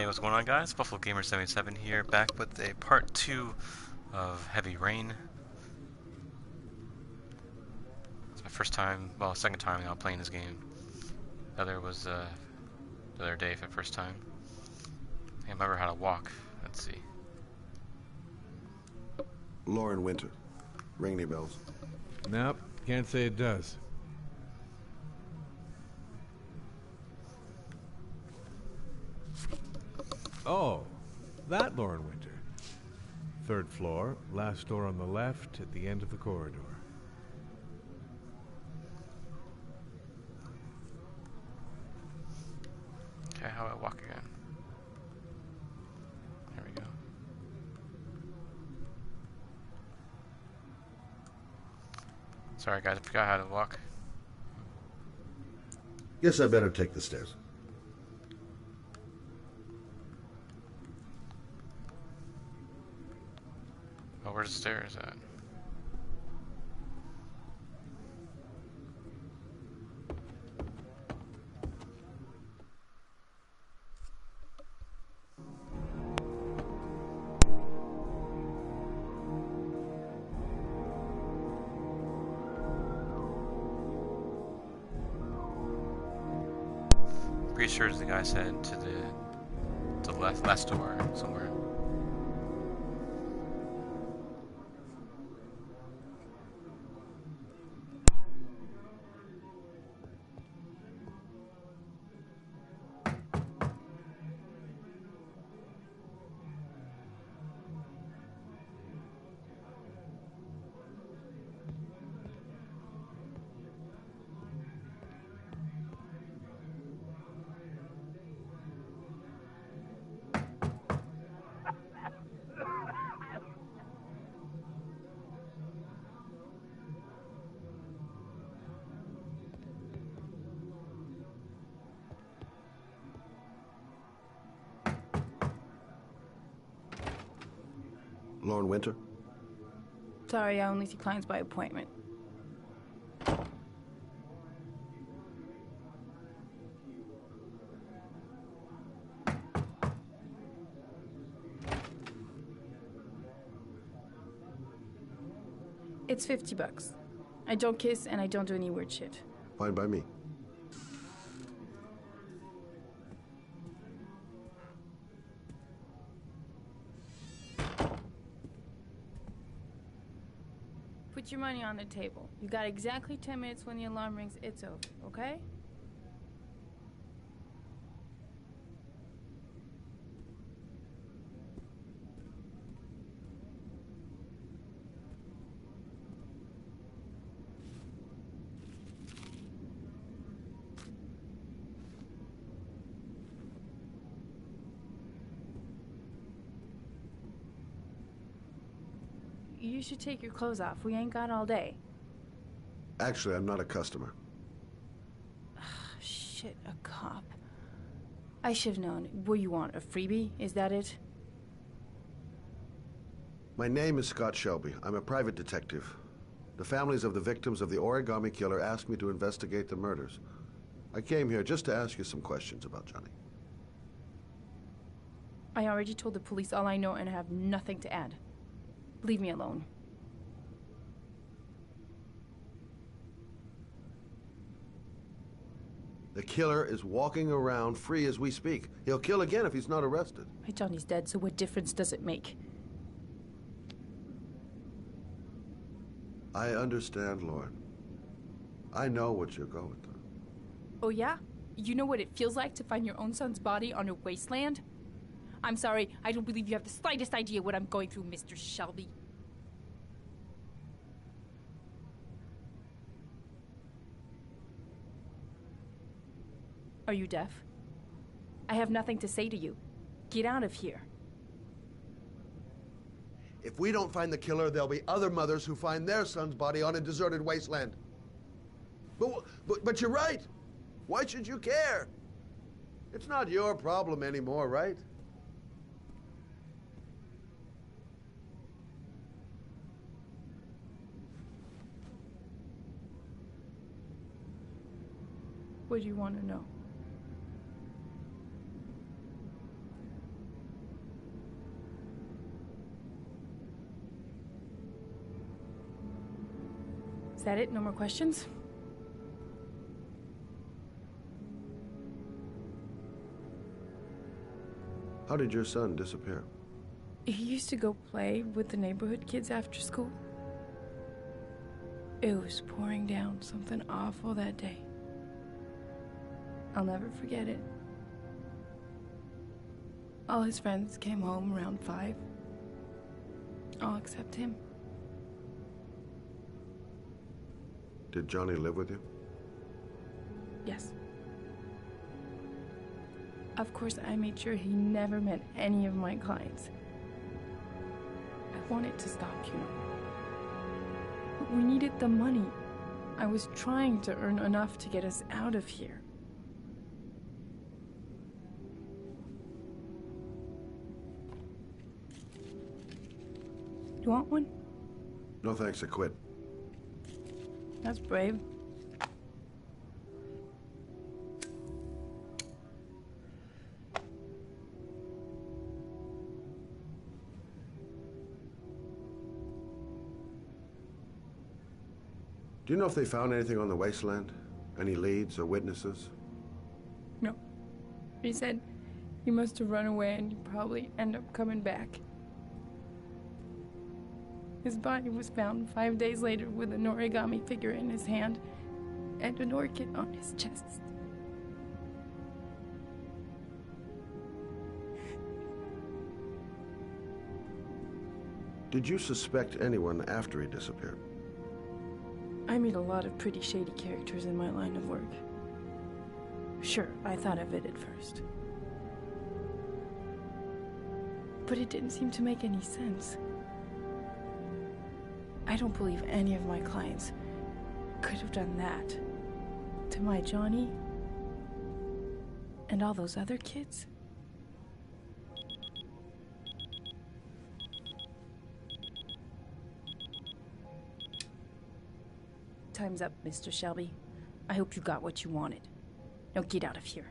what's going on, guys? Buffalo Gamer 77 here, back with a part 2 of Heavy Rain. It's my first time, well, second time now playing this game. The other was the other day for the first time. I can't remember how to walk. Let's see. Lauren Winter. Ring any bells? Nope, can't say it does. Oh, that Lauren Winter. Third floor, last door on the left at the end of the corridor. Okay, how do I walk again? There we go. Sorry guys, I forgot how to walk. Guess I better take the stairs. Oh, where's the stairs at? Pretty sure the guy said to the last door somewhere. Lauren Winter? Sorry, I only see clients by appointment. It's $50. I don't kiss and I don't do any weird shit. Fine by me. Put your money on the table. You got exactly 10 minutes. When the alarm rings, it's over, okay? You should take your clothes off. We ain't got all day. Actually, I'm not a customer. Shit, a cop. I should've known. What do you want, a freebie? Is that it? My name is Scott Shelby. I'm a private detective. The families of the victims of the Origami Killer asked me to investigate the murders. I came here just to ask you some questions about Johnny. I already told the police all I know and I have nothing to add. Leave me alone. The killer is walking around free as we speak. He'll kill again if he's not arrested. My Johnny's dead, so what difference does it make? I understand, Lauren. I know what you're going through. Oh yeah? You know what it feels like to find your own son's body on a wasteland? I'm sorry, I don't believe you have the slightest idea what I'm going through, Mr. Shelby. Are you deaf? I have nothing to say to you. Get out of here. If we don't find the killer, there'll be other mothers who find their son's body on a deserted wasteland. But you're right. Why should you care? It's not your problem anymore, right? What do you want to know? Is that it? No more questions? How did your son disappear? He used to go play with the neighborhood kids after school. It was pouring down something awful that day. I'll never forget it. All his friends came home around 5. All except him. Did Johnny live with you? Yes. Of course, I made sure he never met any of my clients. I wanted to stop, you know. We needed the money. I was trying to earn enough to get us out of here. You want one? No thanks, I quit. That's brave. Do you know if they found anything on the wasteland? Any leads or witnesses? No. He said he must have run away and he'd probably end up coming back. His body was found 5 days later with an origami figure in his hand and an orchid on his chest. Did you suspect anyone after he disappeared? I meet a lot of pretty shady characters in my line of work. Sure, I thought of it at first. But it didn't seem to make any sense. I don't believe any of my clients could have done that to my Johnny and all those other kids. Time's up, Mr. Shelby. I hope you got what you wanted. Now get out of here.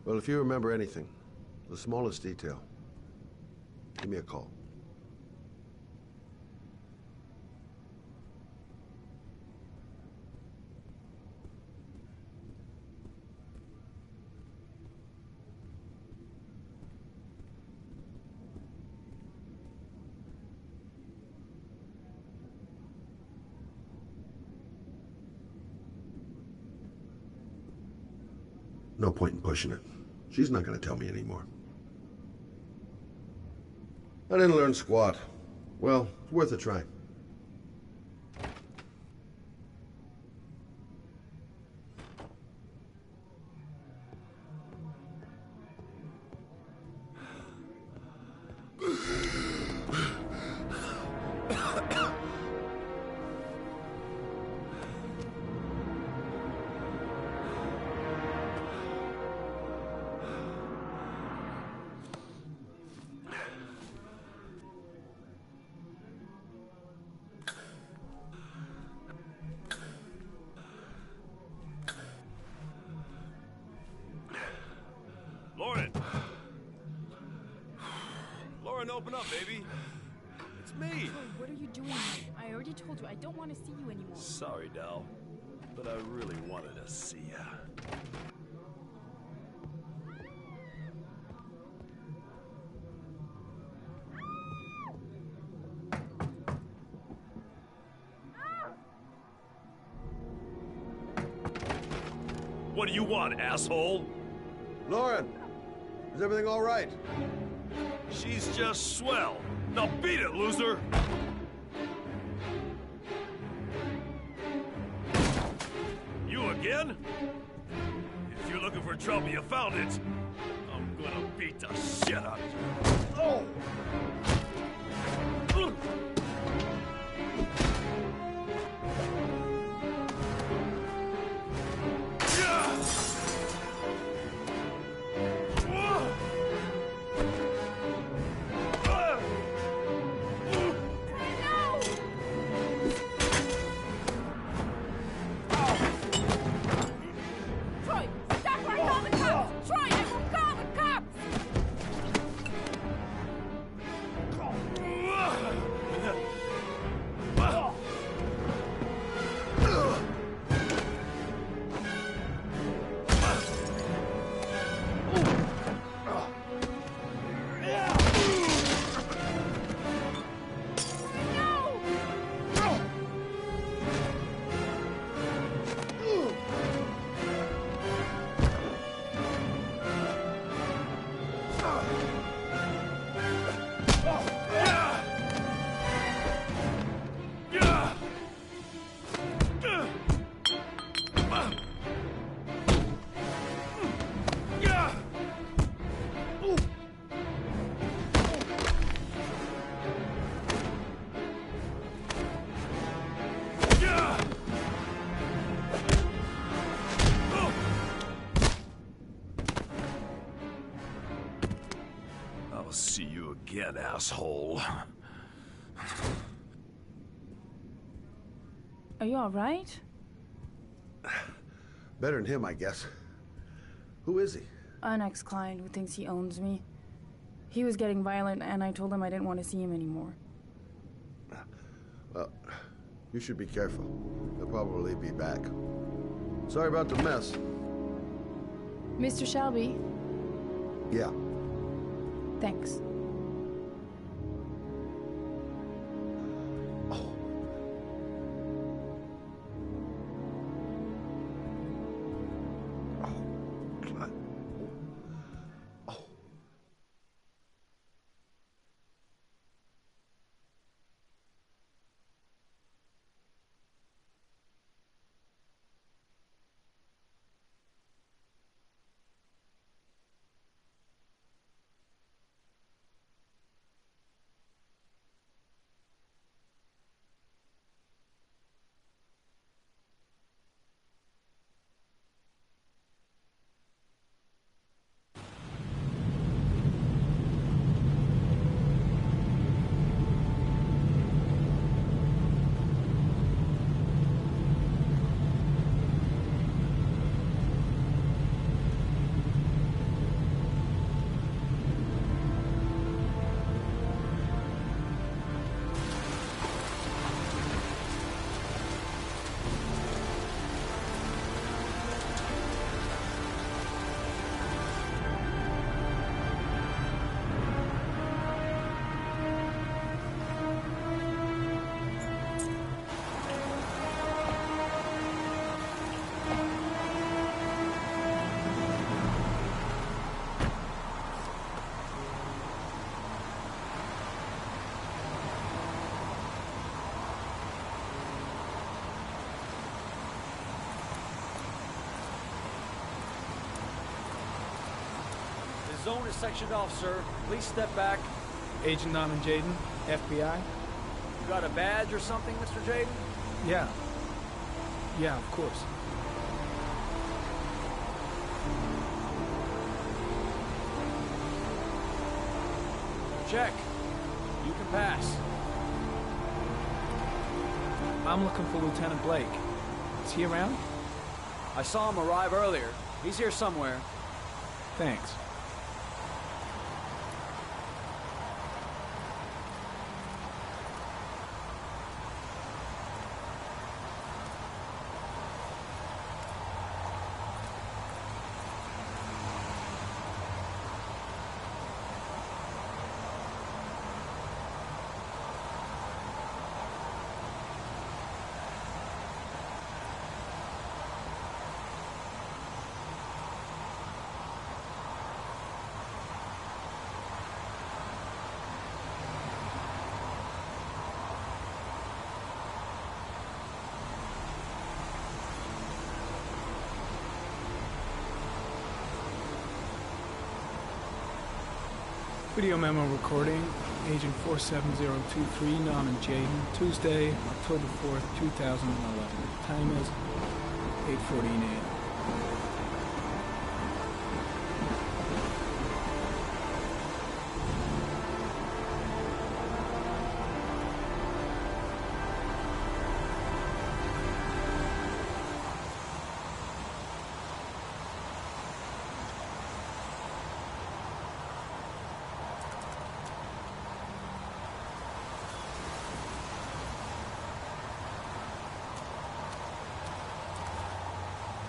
Well, if you remember anything, the smallest detail, give me a call. No point in pushing it. She's not going to tell me anymore. I didn't learn squat. Well, it's worth a try. Lauren, open up, baby. It's me. Troy, what are you doing here? I already told you I don't want to see you anymore. Sorry, Dal, but I really wanted to see ya. What do you want, asshole? Lauren, is everything all right? She's just swell. Now beat it, loser! You a again? If you're looking for trouble, you found it. I'm gonna beat the shit out of you. Oh! Troy, stop or I'll call the cops! Troy, I will call the cops! I'll see you again, asshole. Are you alright? Better than him, I guess. Who is he? An ex-client who thinks he owns me. He was getting violent, and I told him I didn't want to see him anymore. Well, you should be careful. They'll probably be back. Sorry about the mess. Mr. Shelby, Yeah. thanks. God. Oh. The zone is sectioned off, sir. Please step back. Agent Norman Jaden, FBI? You got a badge or something, Mr. Jaden? Yeah. Yeah, of course. Check. You can pass. I'm looking for Lieutenant Blake. Is he around? I saw him arrive earlier. He's here somewhere. Thanks. Video memo recording, Agent 47023, Norman Jaden, Tuesday, October 4th, 2011. Time is 8:14 a.m.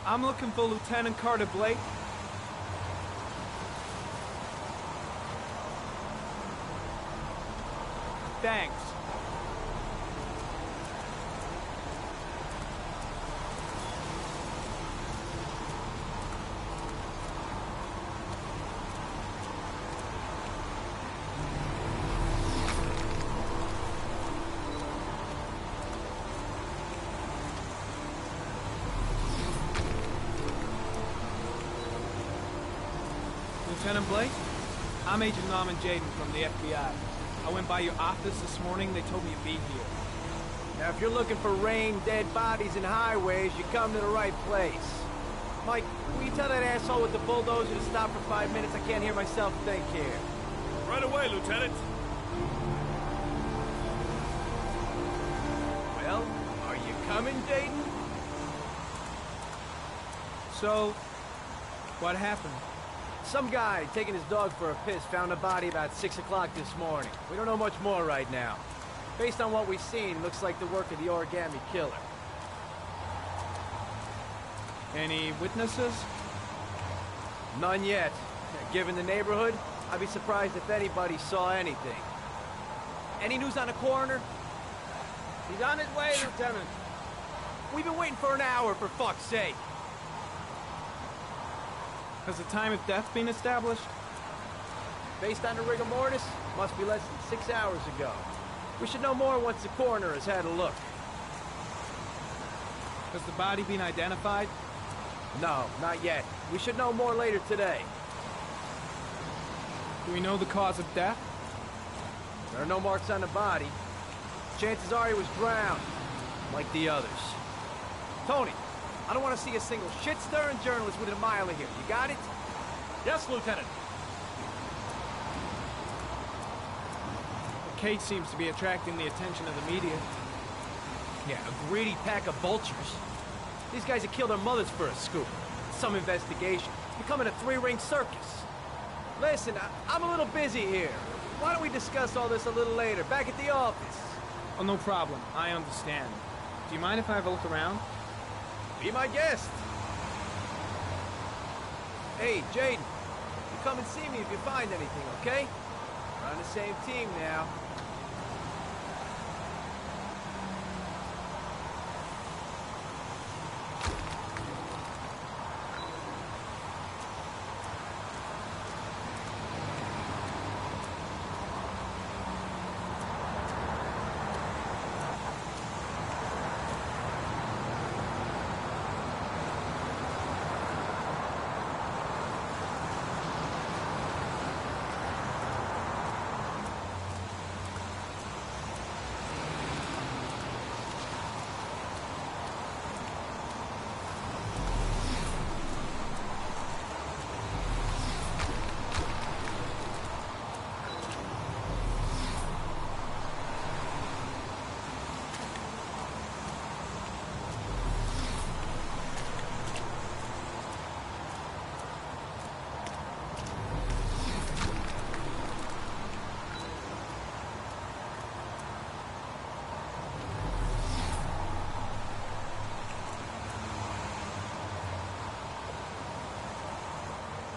I'm looking for Lieutenant Carter Blake. Thanks. Lieutenant Blake? I'm Agent Norman Jaden from the FBI. I went by your office this morning. They told me you'd be here. Now, if you're looking for rain, dead bodies, and highways, you come to the right place. Mike, will you tell that asshole with the bulldozer to stop for 5 minutes? I can't hear myself think here. Right away, Lieutenant. Well, are you coming, Jaden? So, what happened? Some guy taking his dog for a piss found a body about 6 o'clock this morning. We don't know much more right now. Based on what we've seen, looks like the work of the Origami Killer. Any witnesses? None yet. Given the neighborhood, I'd be surprised if anybody saw anything. Any news on the coroner? He's on his way, Lieutenant. We've been waiting for an hour, for fuck's sake. Has the time of death been established? Based on the rigor mortis, must be less than 6 hours ago. We should know more once the coroner has had a look. Has the body been identified? No, not yet. We should know more later today. Do we know the cause of death? There are no marks on the body. Chances are he was drowned, like the others. Tony, I don't want to see a single shit-stirring journalist within a mile of here. You got it? Yes, Lieutenant. Kate seems to be attracting the attention of the media. Yeah, a greedy pack of vultures. These guys have killed their mothers for a scoop. Some investigation. Becoming a three-ring circus. Listen, I'm a little busy here. Why don't we discuss all this a little later, back at the office? Oh, no problem. I understand. Do you mind if I have a look around? Be my guest. Hey, Jaden. You come and see me if you find anything, okay? We're on the same team now.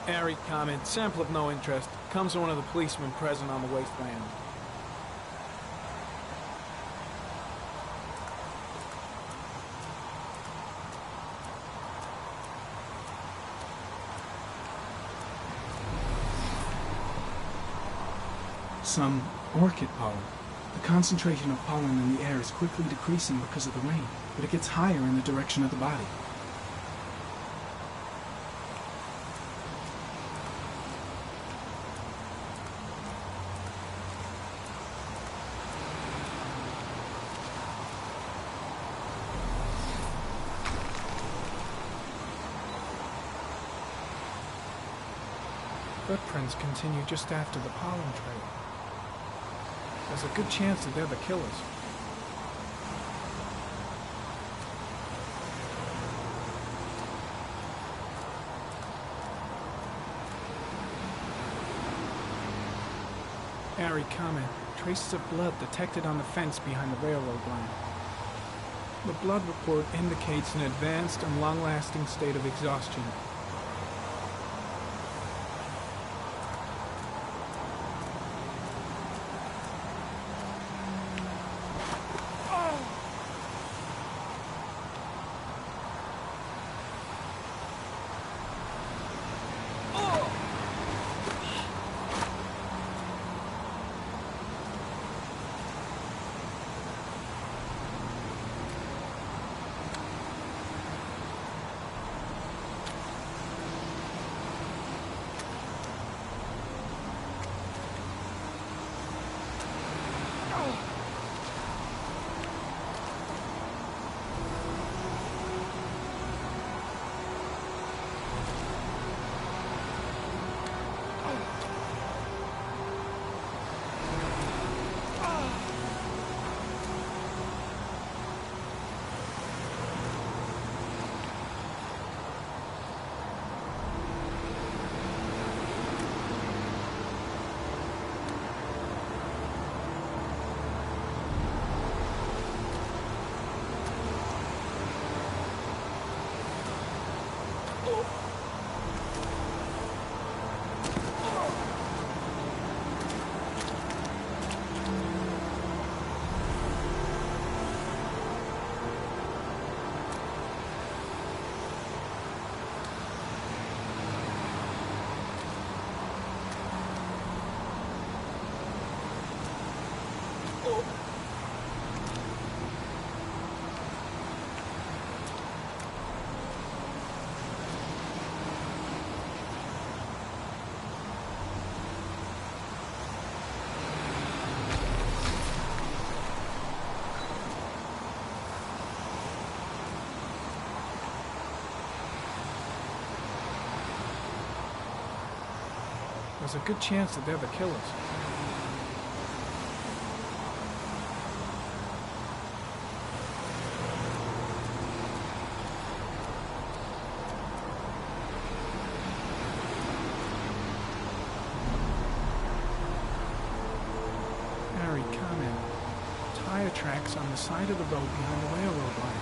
Airy comment, sample of no interest. Comes from one of the policemen present on the wasteland. Some orchid pollen. The concentration of pollen in the air is quickly decreasing because of the rain, but it gets higher in the direction of the body. Footprints continue just after the pollen trail. There's a good chance that they're the killers. Ari, comment. Traces of blood detected on the fence behind the railroad line. The blood report indicates an advanced and long-lasting state of exhaustion. There's a good chance that they're the killers. Harry, comment. Tire tracks on the side of the road behind the railroad line.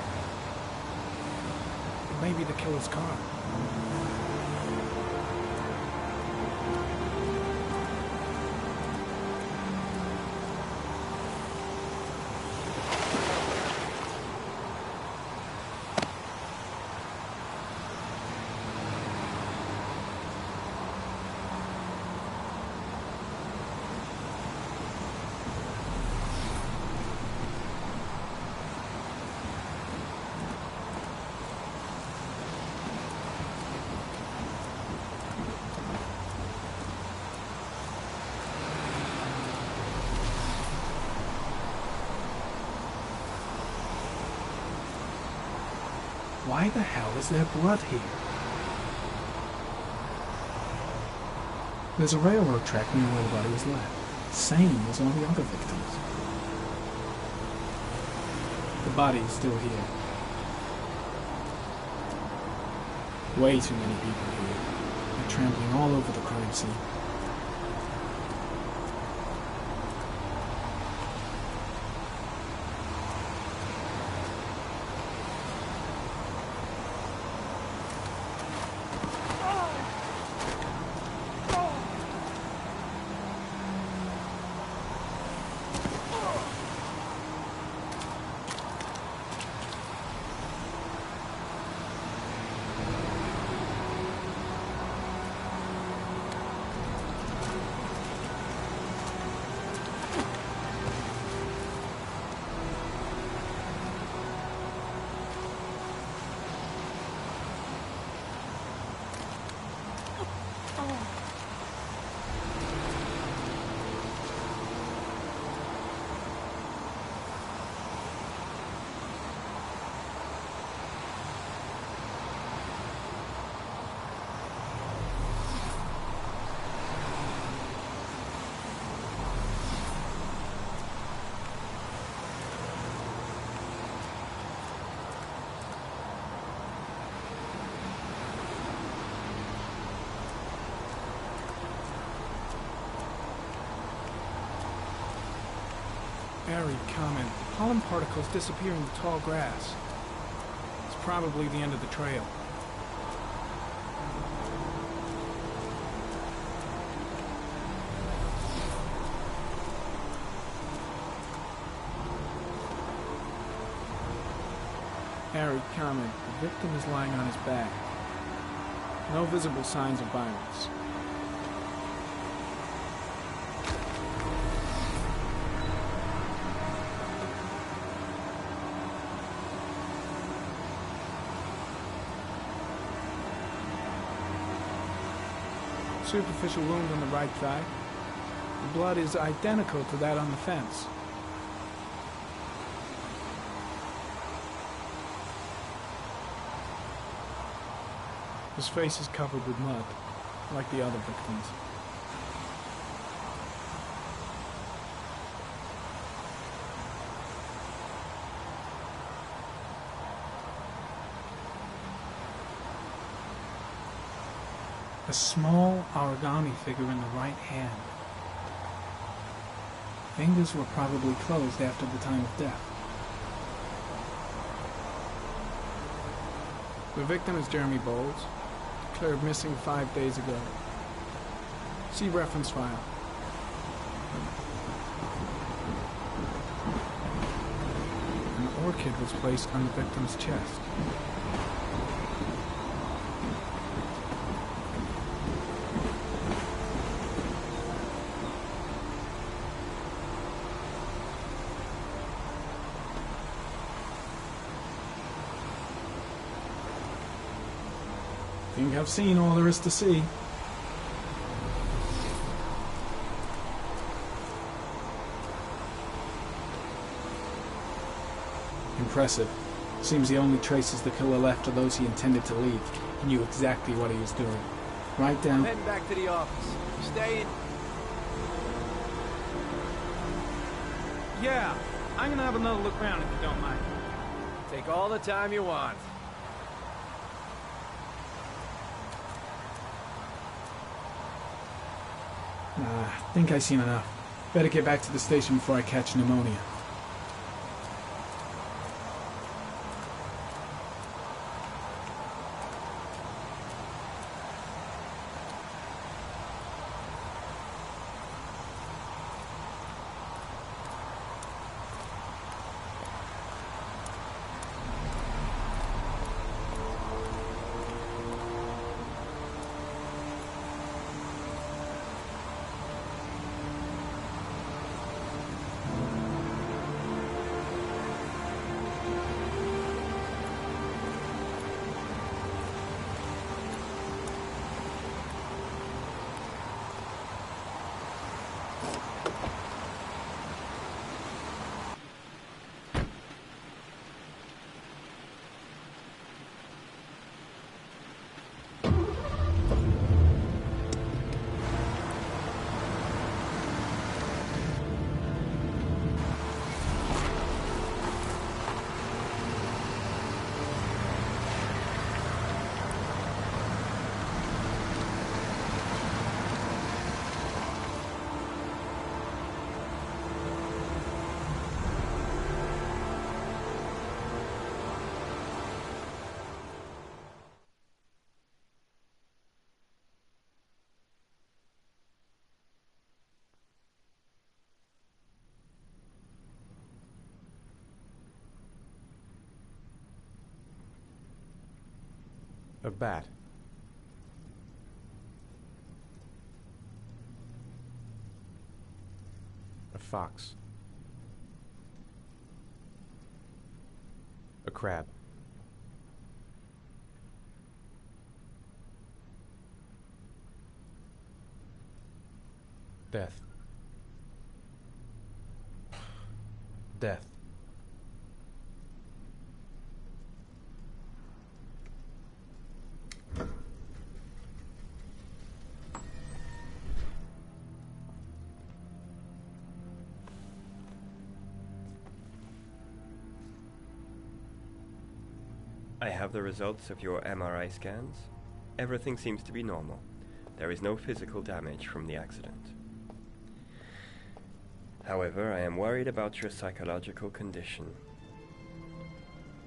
It may be the killer's car. Why the hell is there blood here? There's a railroad track near where the body was left. Same as all the other victims. The body is still here. Way too many people here. They're trampling all over the crime scene. Harry, comment. Pollen particles disappear in the tall grass. It's probably the end of the trail. Harry, comment. The victim is lying on his back. No visible signs of violence. Superficial wound on the right thigh. The blood is identical to that on the fence. His face is covered with mud, like the other victims. A small origami figure in the right hand. Fingers were probably closed after the time of death. The victim is Jeremy Bowles, declared missing 5 days ago. See reference file. An orchid was placed on the victim's chest. Think I've seen all there is to see. Impressive. Seems the only traces the killer left are those he intended to leave. He knew exactly what he was doing. Right down. I'm heading back to the office. Stay in. Yeah, I'm gonna have another look around if you don't mind. Take all the time you want. Think I've seen enough. Better get back to the station before I catch pneumonia. A bat. A fox. A crab. Death. Death. I have the results of your MRI scans. Everything seems to be normal. There is no physical damage from the accident. However, I am worried about your psychological condition.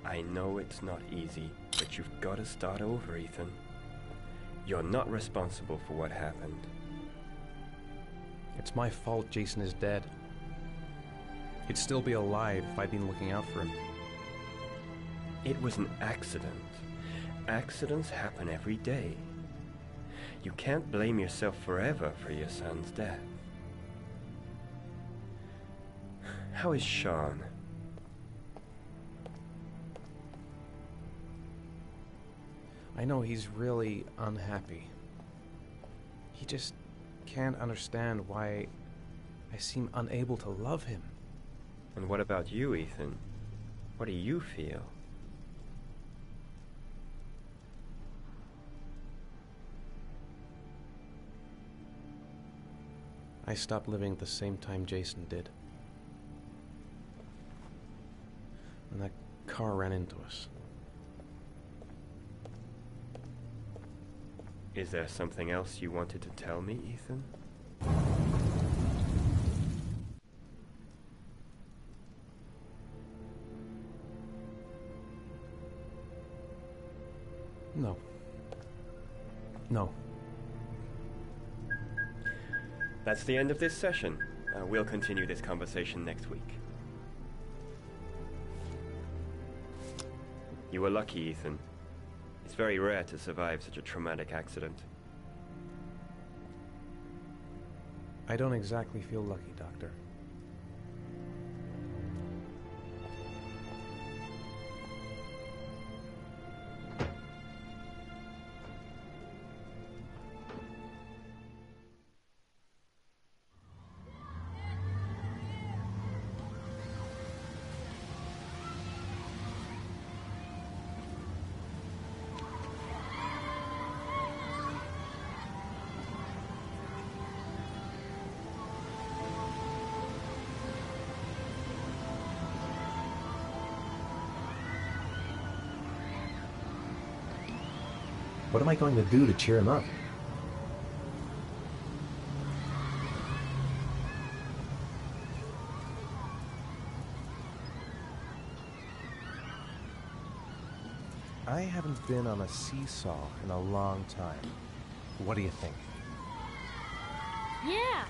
I know it's not easy, but you've got to start over, Ethan. You're not responsible for what happened. It's my fault Jason is dead. He'd still be alive if I'd been looking out for him. It was an accident. Accidents happen every day. You can't blame yourself forever for your son's death. How is Sean? I know he's really unhappy. He just can't understand why I seem unable to love him. And what about you, Ethan? What do you feel? I stopped living at the same time Jason did. And that car ran into us. Is there something else you wanted to tell me, Ethan? No. No. That's the end of this session. We'll continue this conversation next week. You were lucky, Ethan. It's very rare to survive such a traumatic accident. I don't exactly feel lucky, Doctor. What am I going to do to cheer him up? I haven't been on a seesaw in a long time. What do you think? Yeah.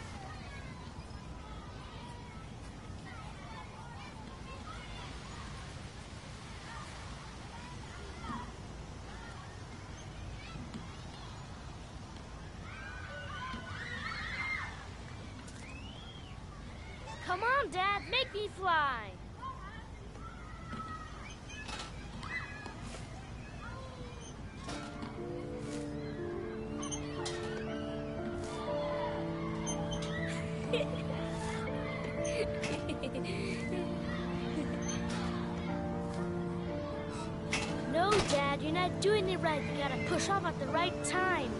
Come on, Dad, make me fly. No, Dad, you're not doing it right. You gotta push off at the right time.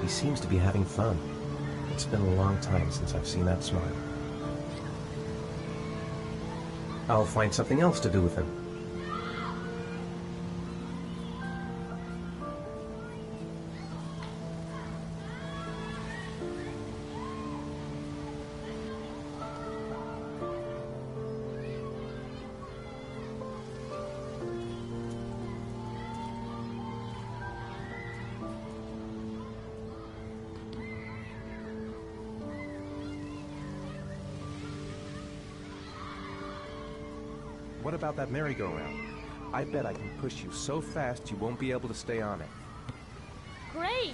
He seems to be having fun. It's been a long time since I've seen that smile. I'll find something else to do with him. What about that merry-go-round? I bet I can push you so fast you won't be able to stay on it. Great!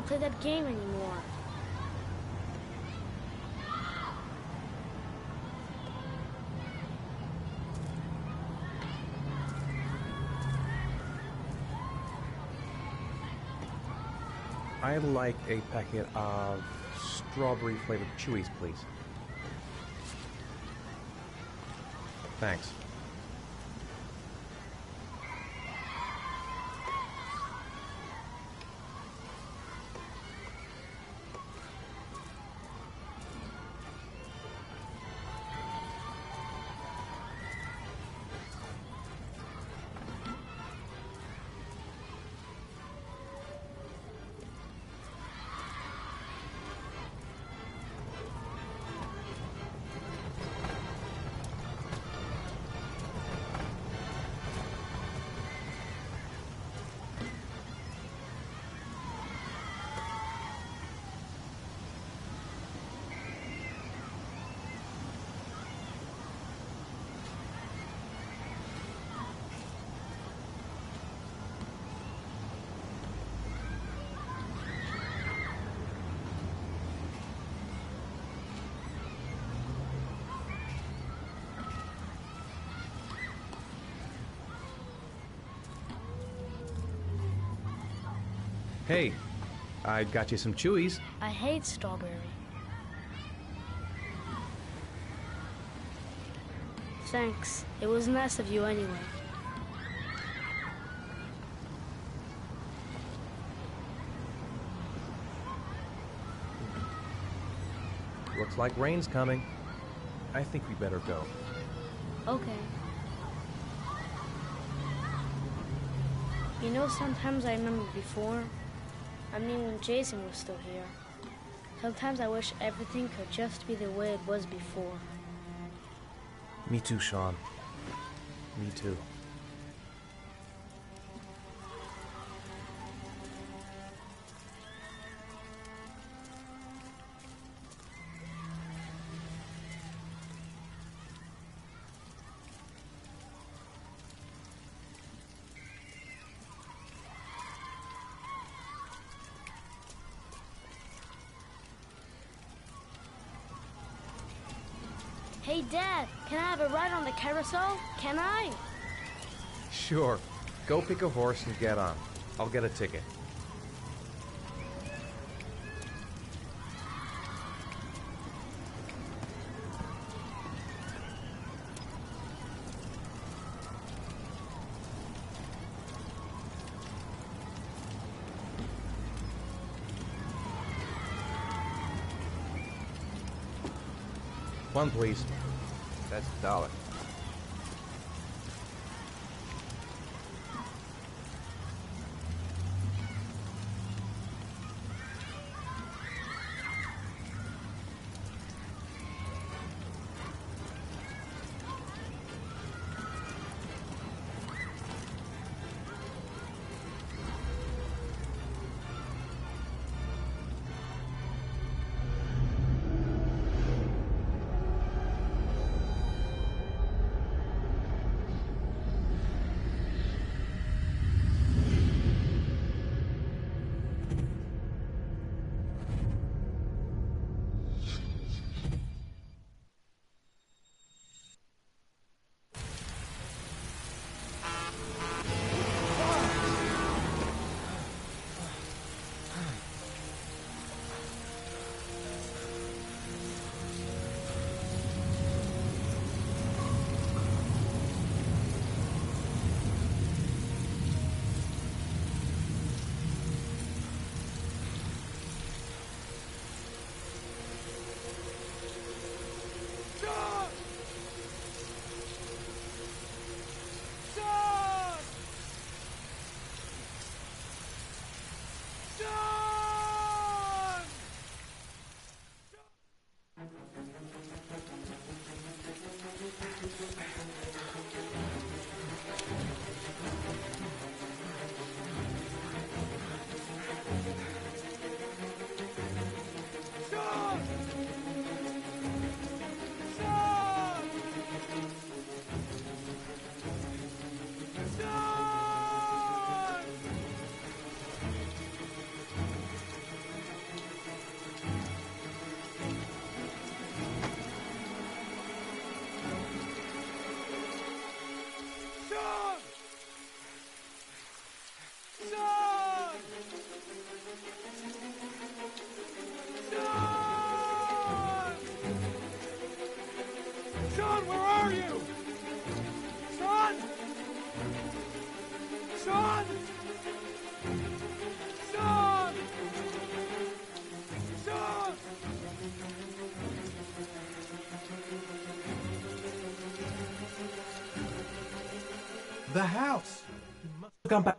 want to play that game anymore. I'd like a packet of strawberry-flavored Chewies, please. Thanks. Hey, I got you some Chewies. I hate strawberry. Thanks. It was nice of you anyway. Looks like rain's coming. I think we better go. Okay. You know, sometimes I remember before. I mean, when Jason was still here. Sometimes I wish everything could just be the way it was before. Me too, Sean. Me too. Hey, Dad, can I have a ride on the carousel? Can I? Sure. Go pick a horse and get on. I'll get a ticket. One, please. That's $1. The house! You must have gone back.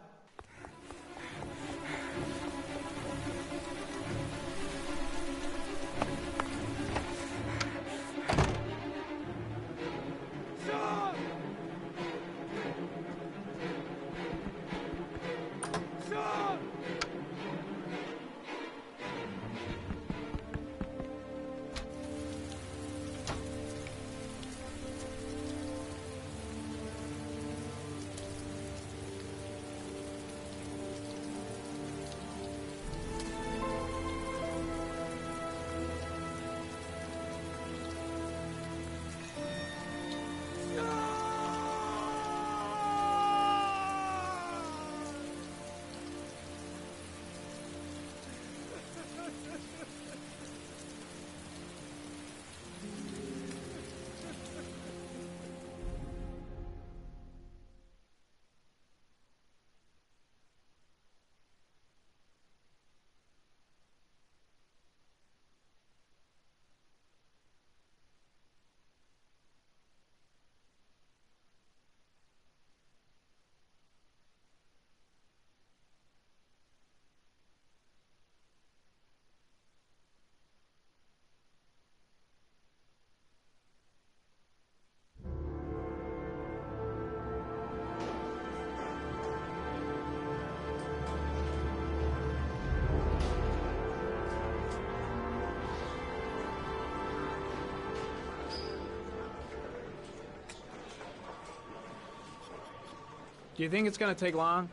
Do you think it's gonna take long?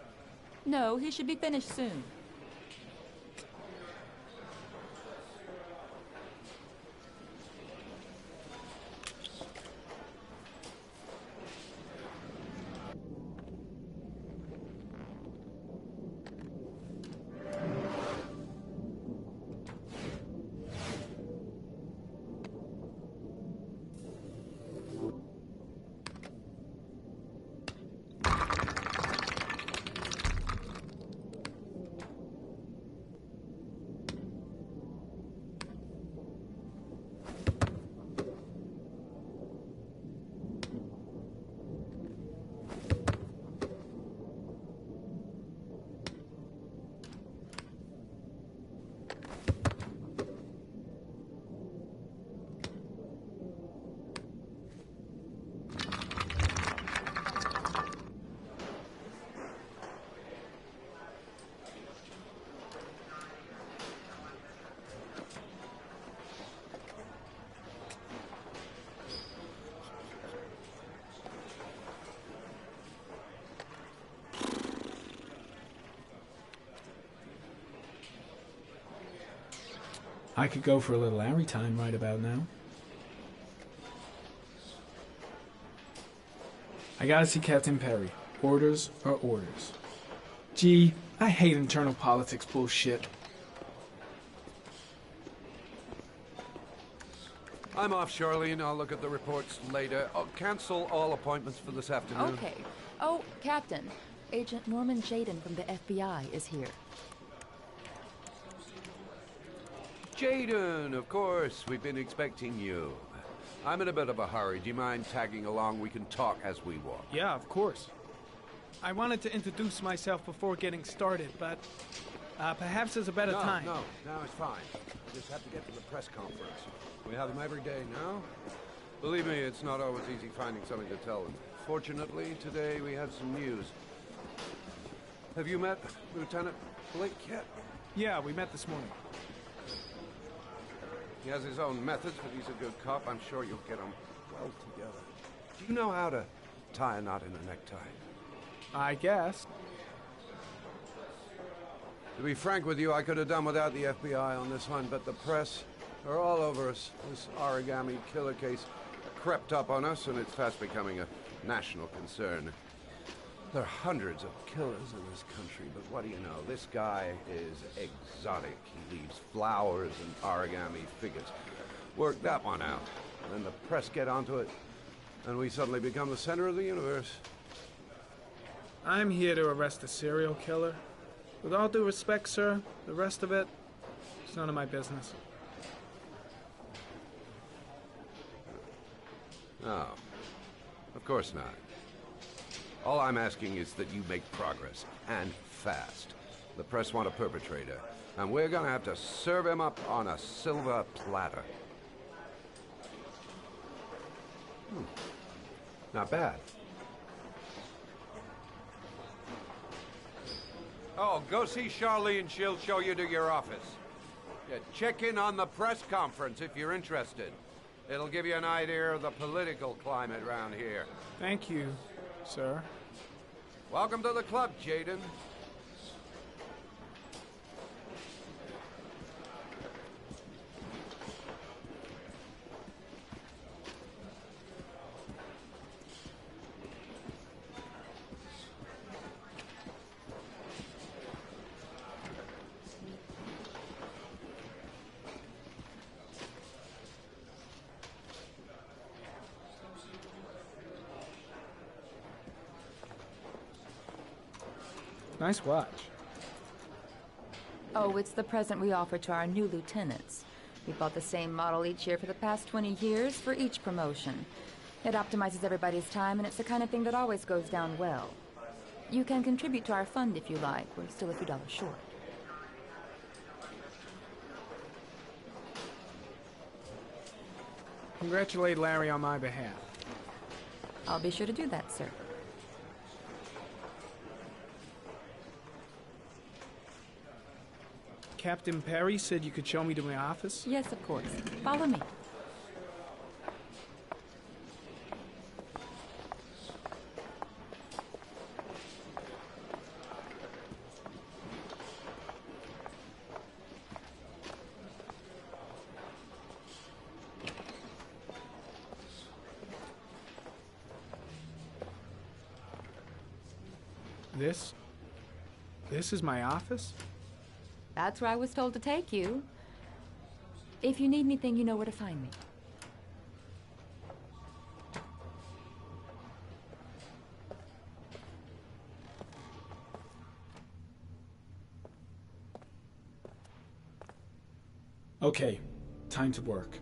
No, he should be finished soon. I could go for a little Larry time right about now. I gotta see Captain Perry. Orders are orders. Gee, I hate internal politics bullshit. I'm off, Charlene. I'll look at the reports later. I'll cancel all appointments for this afternoon. Okay. Oh, Captain. Agent Norman Jayden from the FBI is here. Jayden, of course. We've been expecting you. I'm in a bit of a hurry. Do you mind tagging along? We can talk as we walk. Yeah, of course. I wanted to introduce myself before getting started, but perhaps there's a better time. No, it's fine. I just have to get to the press conference. We have them every day now. Believe me, it's not always easy finding something to tell them. Fortunately, today we have some news. Have you met Lieutenant Blake yet? Yeah, we met this morning. He has his own methods, but he's a good cop. I'm sure you'll get them well together. Do you know how to tie a knot in a necktie? I guess. To be frank with you, I could have done without the FBI on this one, but the press are all over us. This origami killer case crept up on us, and it's fast becoming a national concern. There are hundreds of killers in this country, but what do you know? This guy is exotic. He leaves flowers and origami figures. Work that one out. Then the press get onto it, and we suddenly become the center of the universe. I'm here to arrest a serial killer. With all due respect, sir, the rest of it, it's none of my business. No, of course not. All I'm asking is that you make progress, and fast. The press want a perpetrator, and we're gonna have to serve him up on a silver platter. Not bad. Oh, go see Charlene. She'll show you to your office. Yeah, check in on the press conference if you're interested. It'll give you an idea of the political climate around here. Thank you, sir. Welcome to the club, Jayden. Nice watch. Oh, it's the present we offer to our new lieutenants. We bought the same model each year for the past 20 years for each promotion. It optimizes everybody's time, and it's the kind of thing that always goes down well. You can contribute to our fund if you like. We're still a few dollars short. Congratulate Larry on my behalf. I'll be sure to do that, sir. Captain Perry said you could show me to my office? Yes, of course. Follow me. This is my office? That's where I was told to take you. If you need anything, you know where to find me. Okay, time to work.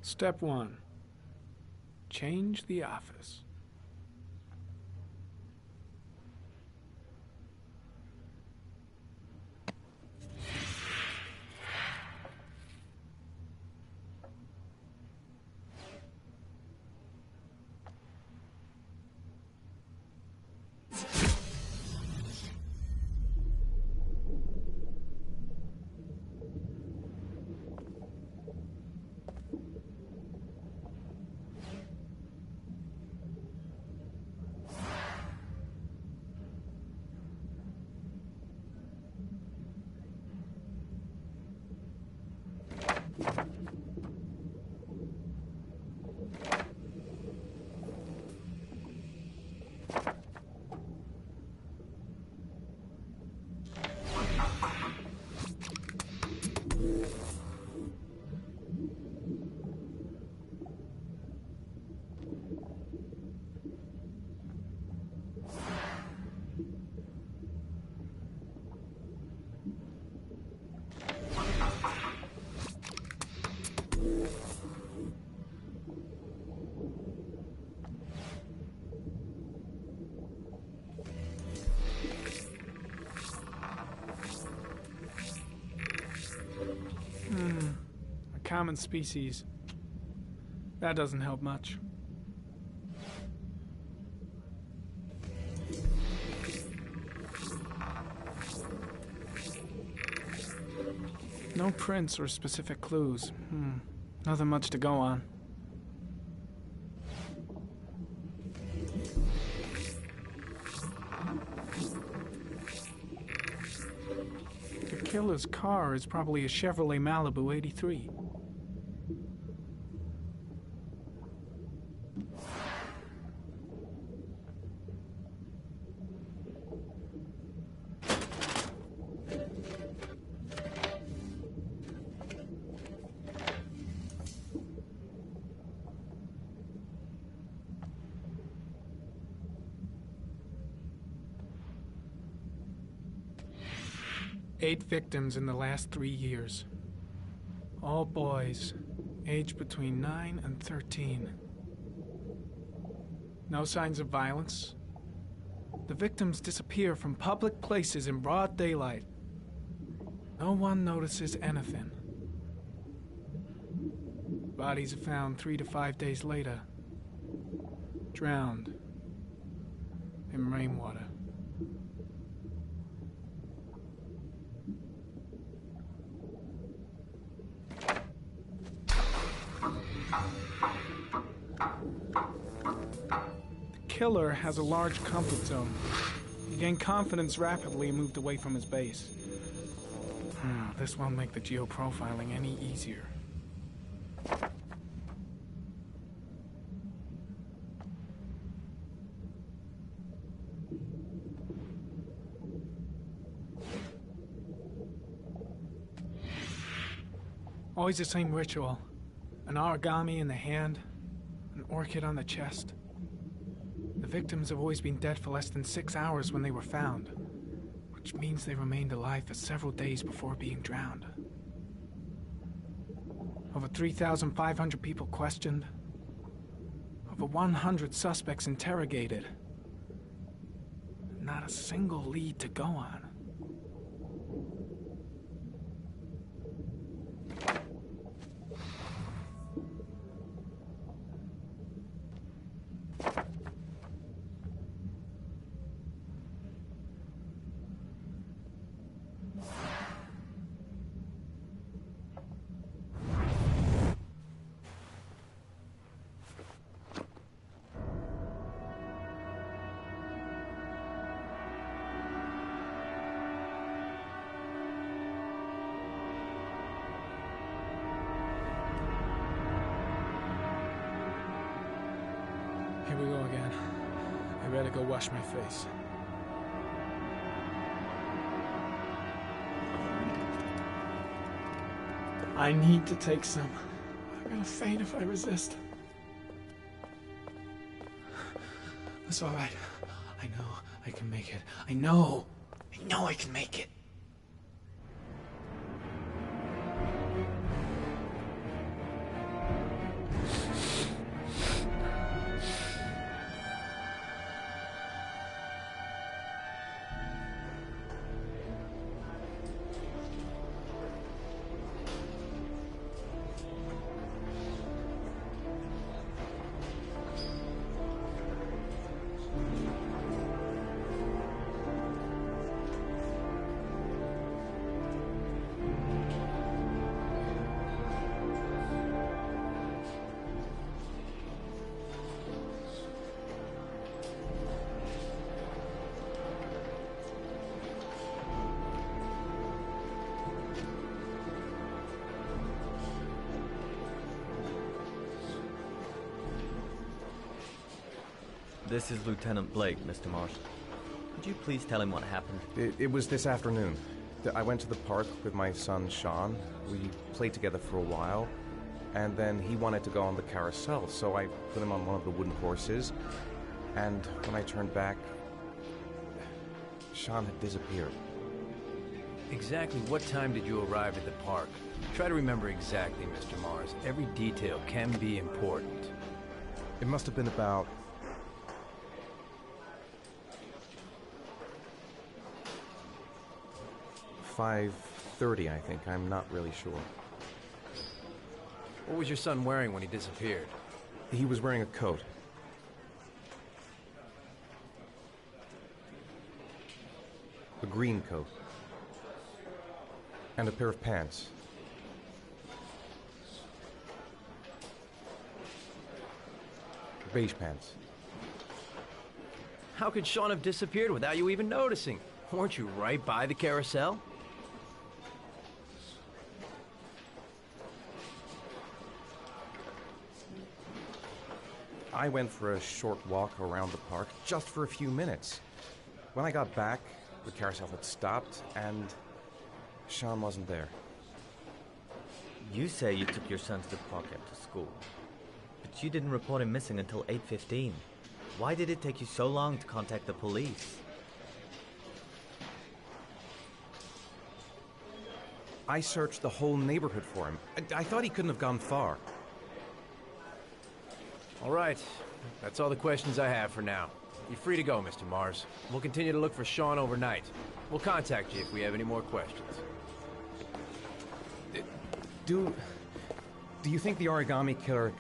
Step 1. Change the office. A common species. That doesn't help much. No prints or specific clues. Nothing much to go on. killer's car is probably a Chevrolet Malibu 83. Eight victims in the last 3 years. All boys, aged between 9 and 13. No signs of violence. The victims disappear from public places in broad daylight. No one notices anything. Bodies are found 3 to 5 days later, drowned in rainwater. The killer has a large comfort zone. He gained confidence rapidly and moved away from his base. This won't make the geoprofiling any easier. Always the same ritual. An origami in the hand, an orchid on the chest. The victims have always been dead for less than 6 hours when they were found, which means they remained alive for several days before being drowned. Over 3,500 people questioned. Over 100 suspects interrogated. Not a single lead to go on. Here we go again. I better go wash my face. I need to take some. I'm gonna faint if I resist. That's all right. I know I can make it. I know I can make it. This is Lieutenant Blake, Mr. Marshall. Could you please tell him what happened? It was this afternoon. I went to the park with my son, Sean. We played together for a while, and then he wanted to go on the carousel, so I put him on one of the wooden horses, and when I turned back, Sean had disappeared. Exactly what time did you arrive at the park? Try to remember exactly, Mr. Mars. Every detail can be important. It must have been about 5:30, I think. I'm not really sure. What was your son wearing when he disappeared? He was wearing a coat. A green coat. And a pair of pants. Beige pants. How could Sean have disappeared without you even noticing? Weren't you right by the carousel? I went for a short walk around the park just for a few minutes. When I got back, the carousel had stopped and Sean wasn't there. You say you took your son to the park after school, but you didn't report him missing until 8:15. Why did it take you so long to contact the police? I searched the whole neighborhood for him. I thought he couldn't have gone far. All right. That's all the questions I have for now. You're free to go, Mr. Mars. We'll continue to look for Sean overnight. We'll contact you if we have any more questions. Do you think the Origami Killer...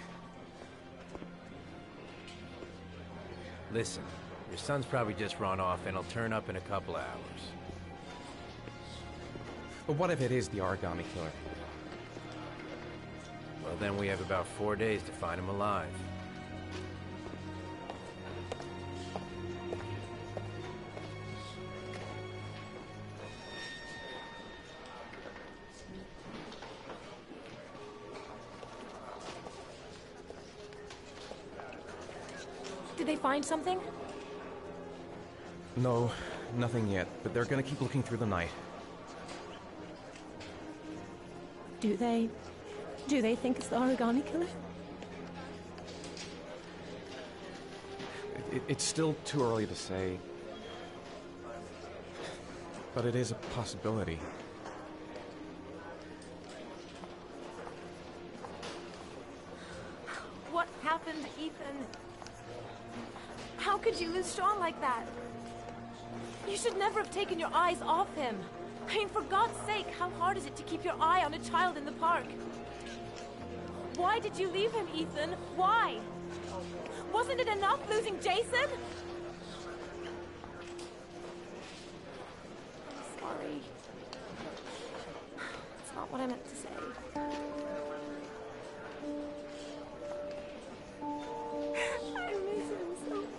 Listen, your son's probably just run off and he'll turn up in a couple hours. But what if it is the Origami Killer? Well, then we have about 4 days to find him alive. Did they find something? No, nothing yet, but they're gonna keep looking through the night. Do they think it's the Origami Killer? It's still too early to say. But it is a possibility. What happened, Ethan? How could you lose Sean like that? You should never have taken your eyes off him. I mean, for God's sake, how hard is it to keep your eye on a child in the park? Why did you leave him, Ethan? Why? Wasn't it enough losing Jason? I'm sorry. It's not what I meant to say. I miss him so much.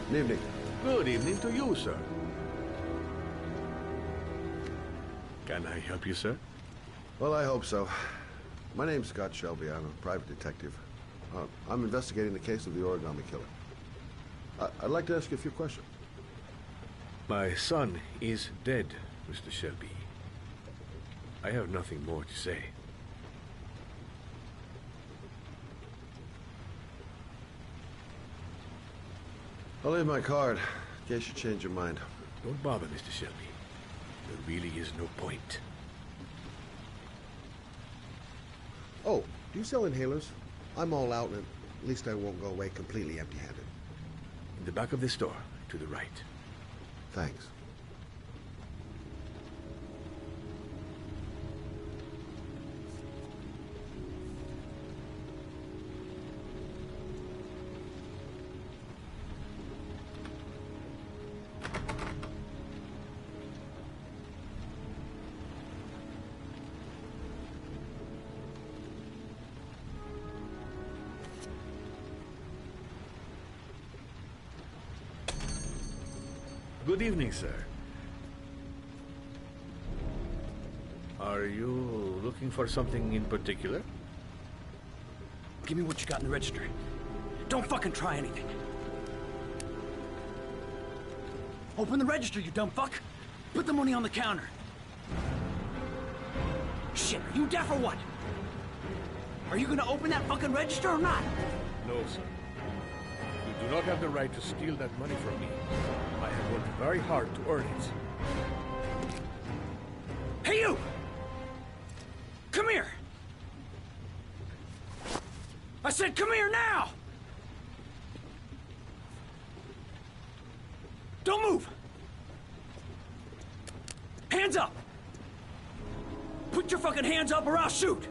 Good evening. Good evening to you, sir. Can I help you, sir? Well, I hope so. My name's Scott Shelby. I'm a private detective. I'm investigating the case of the Origami Killer. I'd like to ask you a few questions. My son is dead, Mr. Shelby. I have nothing more to say. I'll leave my card, in case you change your mind. Don't bother, Mr. Shelby. There really is no point. Oh, do you sell inhalers? I'm all out, and at least I won't go away completely empty-handed. In the back of the store, to the right. Thanks. Good evening, sir. Are you looking for something in particular? Give me what you got in the register. Don't fucking try anything. Open the register, you dumb fuck. Put the money on the counter. Shit, are you deaf or what? Are you gonna open that fucking register or not? No, sir. You do not have the right to steal that money from me. I have worked very hard to earn it. Hey, you! Come here! I said come here now! Don't move! Hands up! Put your fucking hands up or I'll shoot!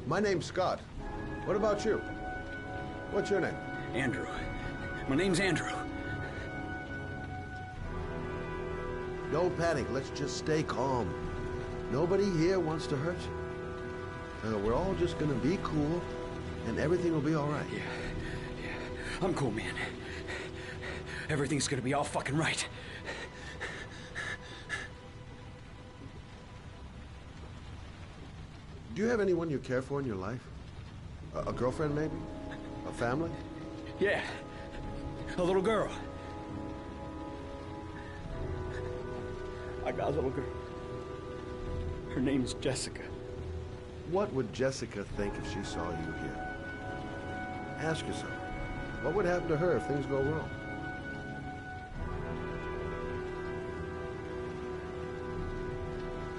My name's Scott. What about you? What's your name? Andrew. My name's Andrew. Don't panic. Let's just stay calm. Nobody here wants to hurt you. We're all just gonna be cool, and everything will be all right. Yeah. I'm cool, man. Everything's gonna be all fucking right. Do you have anyone you care for in your life? A girlfriend, maybe? A family? Yeah. A little girl. I got a little girl. Her name's Jessica. What would Jessica think if she saw you here? Ask yourself, what would happen to her if things go wrong?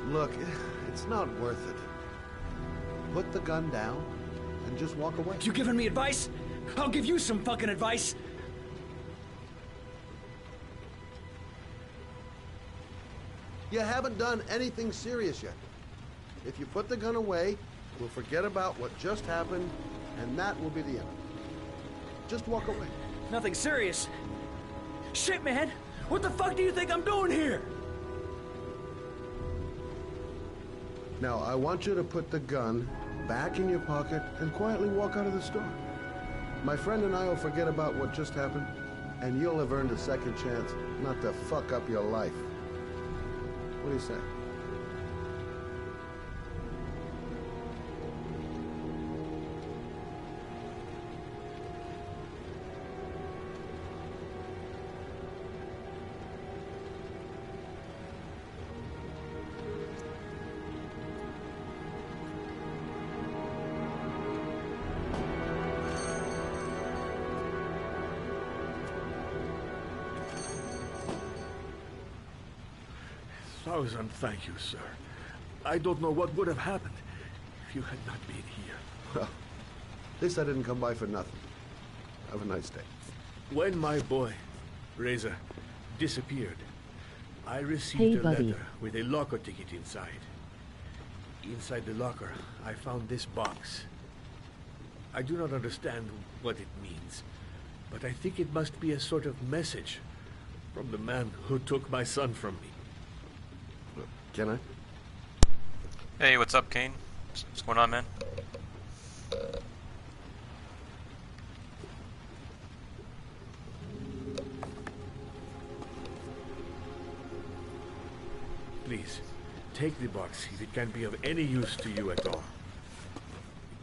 Look, it's not worth it. Put the gun down and just walk away. You giving me advice? I'll give you some fucking advice. You haven't done anything serious yet. If you put the gun away, we'll forget about what just happened, and that will be the end. Just walk away. Nothing serious. Shit, man! What the fuck do you think I'm doing here? Now, I want you to put the gun back in your pocket and quietly walk out of the store. My friend and I will forget about what just happened, and you'll have earned a second chance not to fuck up your life. What do you say? Thank you, sir. I don't know what would have happened if you had not been here. Well, at least I didn't come by for nothing. Have a nice day. When my boy, Reza, disappeared, I received a letter with a locker ticket inside. Inside the locker, I found this box. I do not understand what it means, but I think it must be a sort of message from the man who took my son from me. Can I? Hey, what's up, Kane? What's going on, man? Please, take the box if it can be of any use to you at all.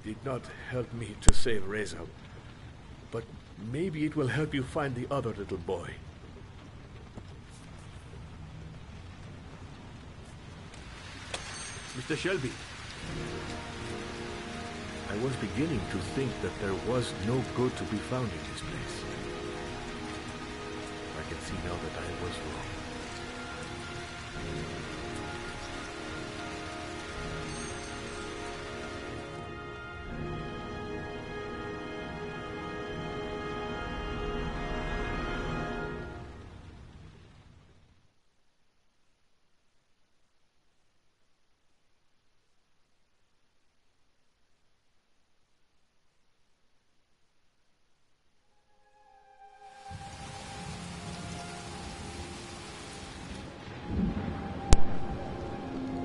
It did not help me to save Reza, but maybe it will help you find the other little boy. Mr. Shelby, I was beginning to think that there was no good to be found in this place. I can see now that I was wrong.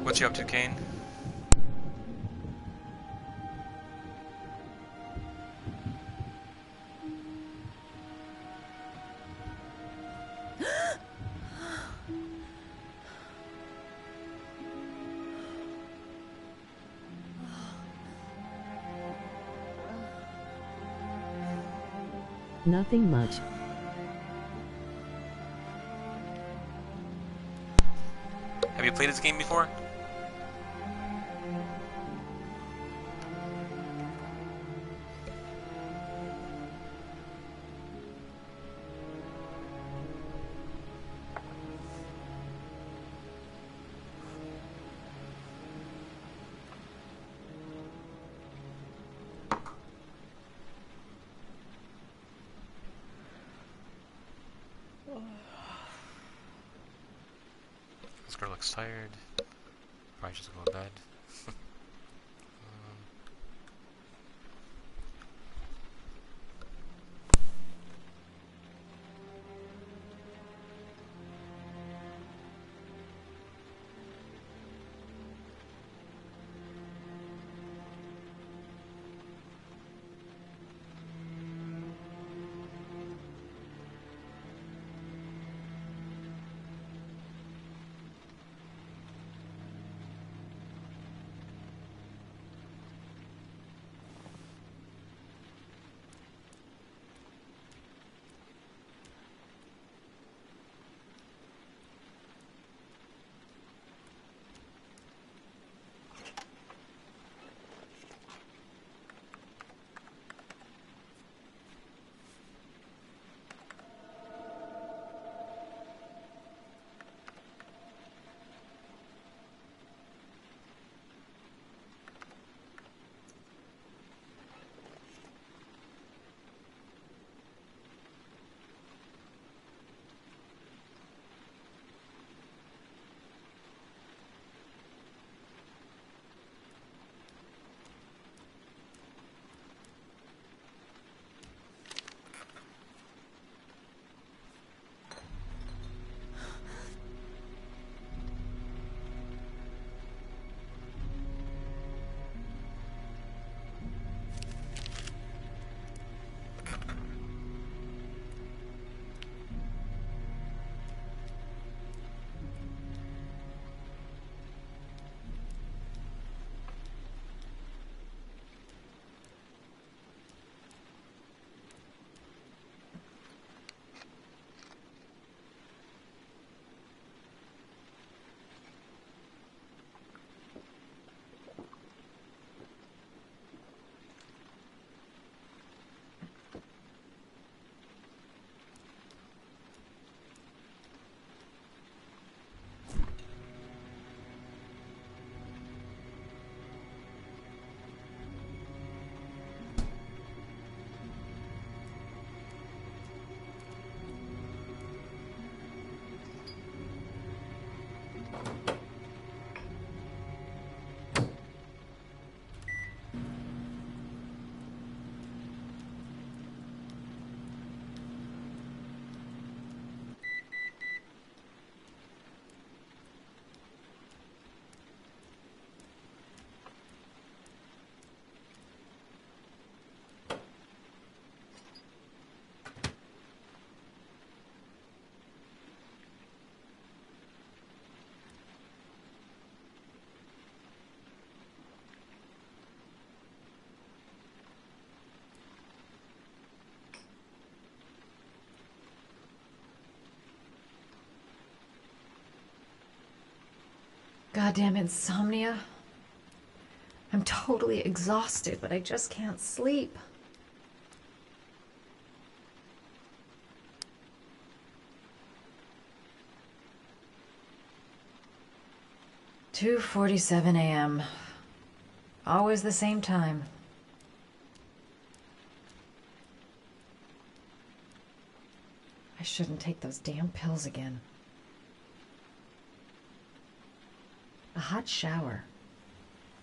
What you up to, Kane? Nothing much. you played this game before? This girl looks tired. Probably just go to bed. Goddamn insomnia. I'm totally exhausted, but I just can't sleep. "2:47 a.m. Always the same time. I shouldn't take those damn pills again. A hot shower.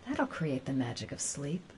That'll create the magic of sleep.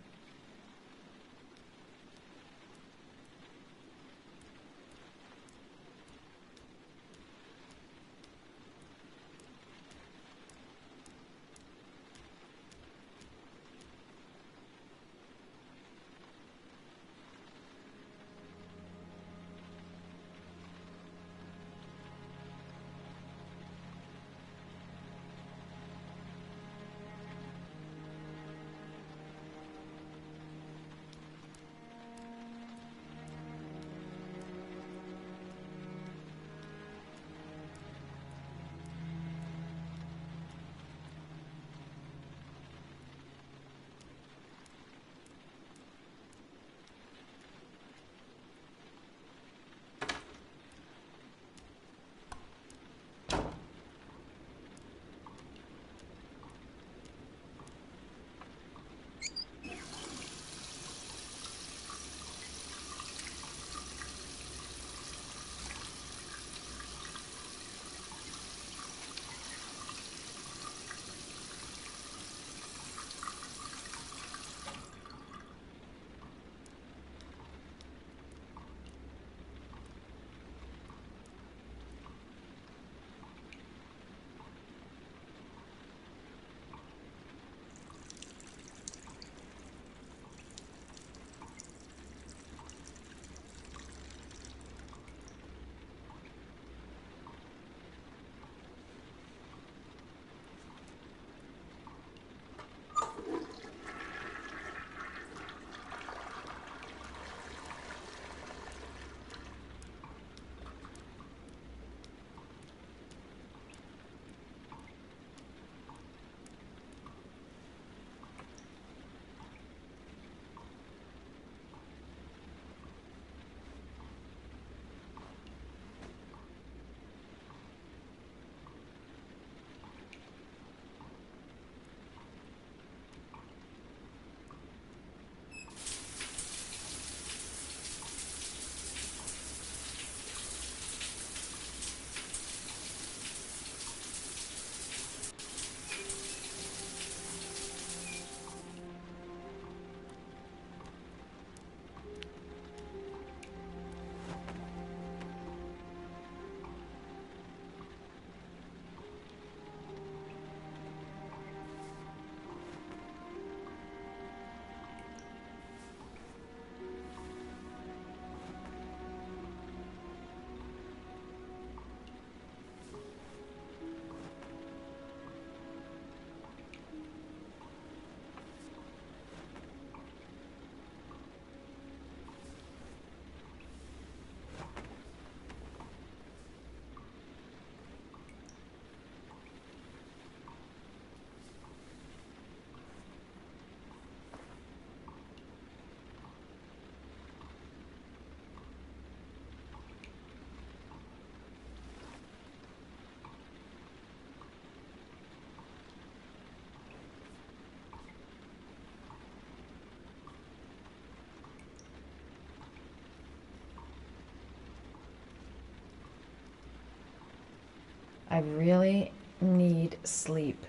I really need sleep.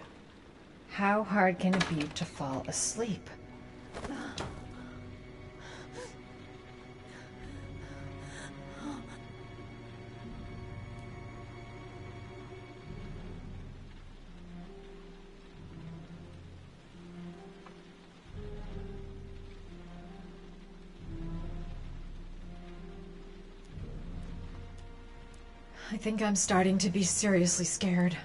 How hard can it be to fall asleep? I think I'm starting to be seriously scared.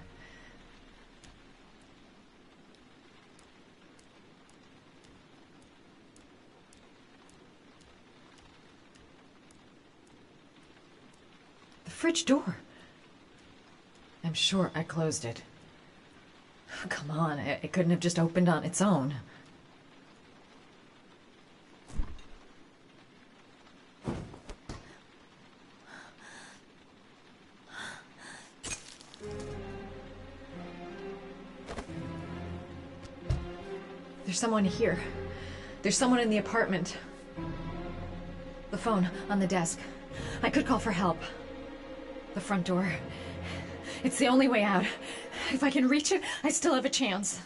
The fridge door. I'm sure I closed it. Come on, it couldn't have just opened on its own. There's someone here. There's someone in the apartment. The phone on the desk. I could call for help. The front door. It's the only way out. If I can reach it, I still have a chance.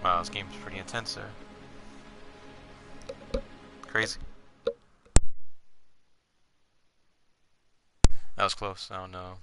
Wow, this game's pretty intense there. Crazy. That was close, I don't know.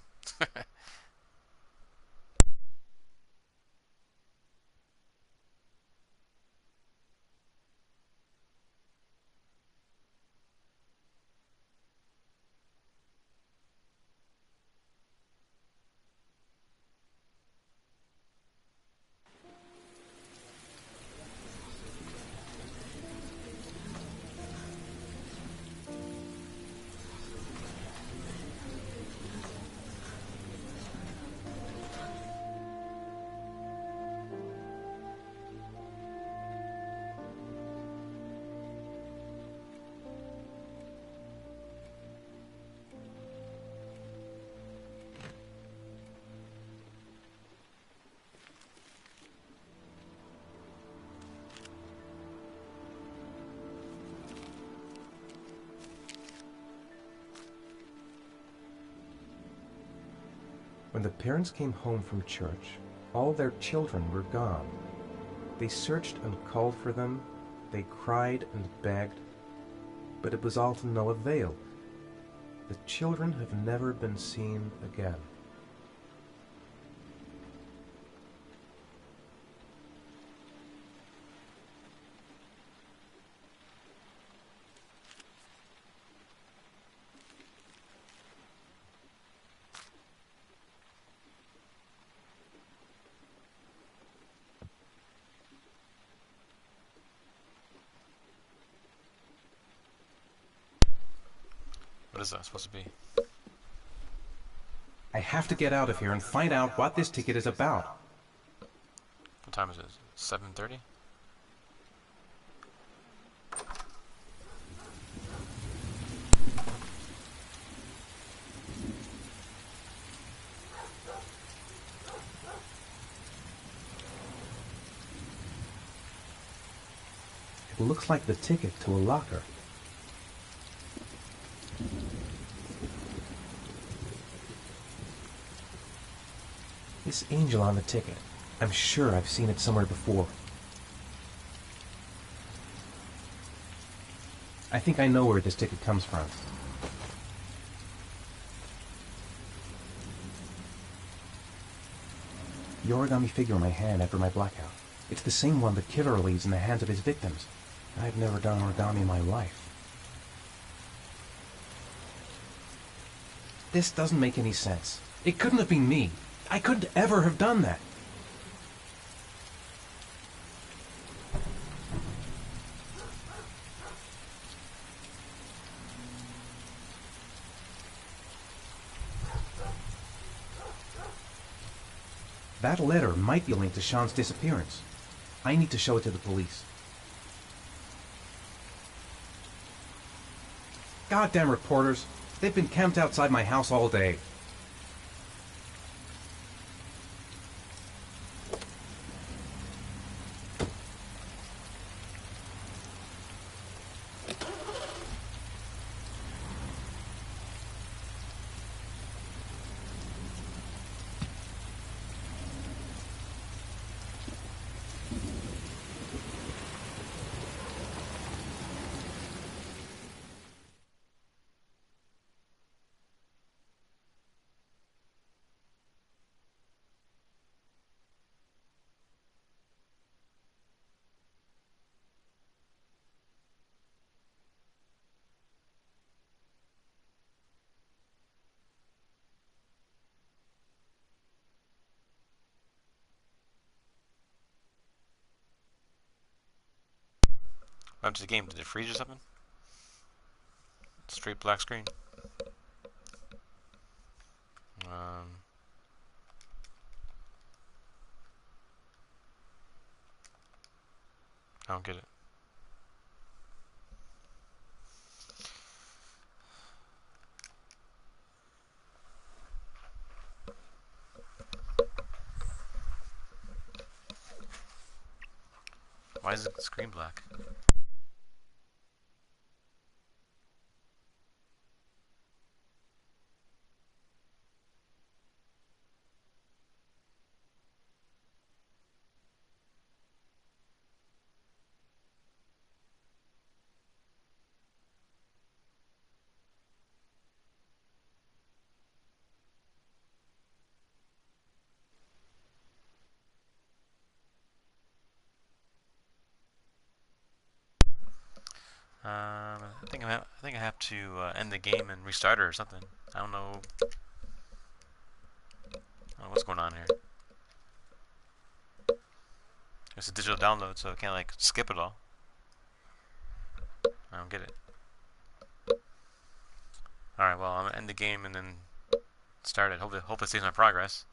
When the parents came home from church, all their children were gone. They searched and called for them, they cried and begged, but it was all to no avail. The children have never been seen again. What is that supposed to be? I have to get out of here and find out what this ticket is about. What time is it? 7:30? It looks like the ticket to a locker. This angel on the ticket. I'm sure I've seen it somewhere before. I think I know where this ticket comes from. The origami figure in my hand after my blackout. It's the same one the killer leaves in the hands of his victims. I've never done origami in my life. This doesn't make any sense. It couldn't have been me. I couldn't ever have done that. That letter might be linked to Sean's disappearance. I need to show it to the police. Goddamn reporters. They've been camped outside my house all day. What happened to the game? Did it freeze or something? Straight black screen. I don't get it. Why is the screen black? I think I have to end the game and restart it or something. I don't know. I don't know what's going on here. It's a digital download, so I can't like skip it all. I don't get it. Alright, well, I'm gonna end the game and then start it. Hope it saves my progress.